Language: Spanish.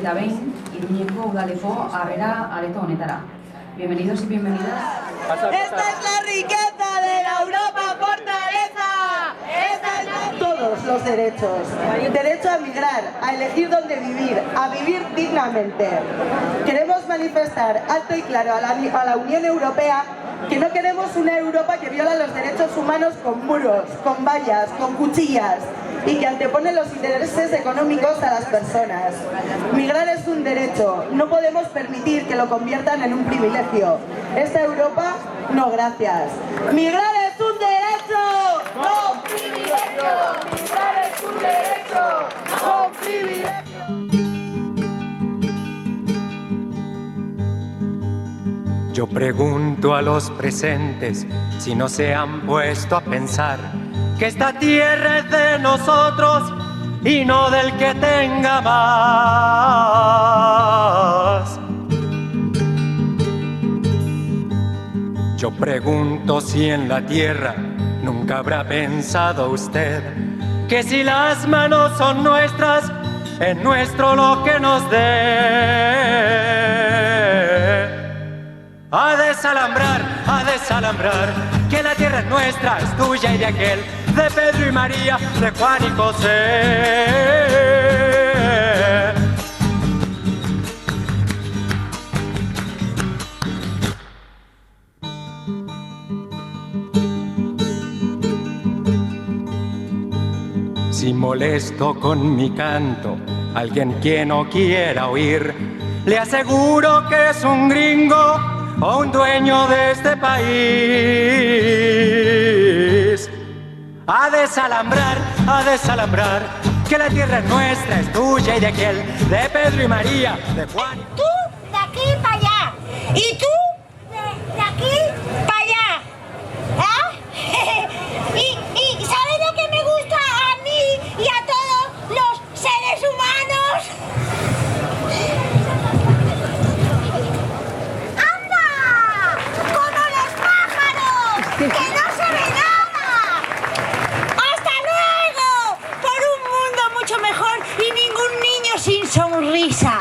eta behin, Iruñeko udaleko harrera areto honetara. Bienvenidos y bienvenidas. Esta es la riqueza de la Europa fortaleza. Todos los derechos. Derecho a migrar, a elegir dónde vivir, a vivir dignamente. Queremos manifestar alto y claro a la Unión Europea que no queremos una Europa que viola los derechos humanos con muros, con vallas, con cuchillas y que antepone los intereses económicos a las personas. Migrar es un derecho, no podemos permitir que lo conviertan en un privilegio. Esta Europa, no gracias. ¡Migrar es un derecho! ¡No un privilegio! ¡Migrar es un derecho! ¡No un privilegio! Yo pregunto a los presentes si no se han puesto a pensar que esta tierra es de nosotros y no del que tenga más. Yo pregunto si en la tierra nunca habrá pensado usted que si las manos son nuestras, es nuestro lo que nos dé. A desalambrar, que la tierra es nuestra, es tuya y de aquel, de Pedro y María, de Juan y José. Si molesto con mi canto a alguien que no quiera oír, le aseguro que es un gringo o un dueño de este país. A desalambrar, que la tierra es nuestra, es tuya y de aquel, de Pedro y María, de Juan. Tú de aquí para allá y tú de aquí para allá. ¿Ah? y ¿sabes lo que me gusta a mí y a todos los seres humanos? ¡Que no se ve nada! ¡Hasta luego! Por un mundo mucho mejor y ningún niño sin sonrisa.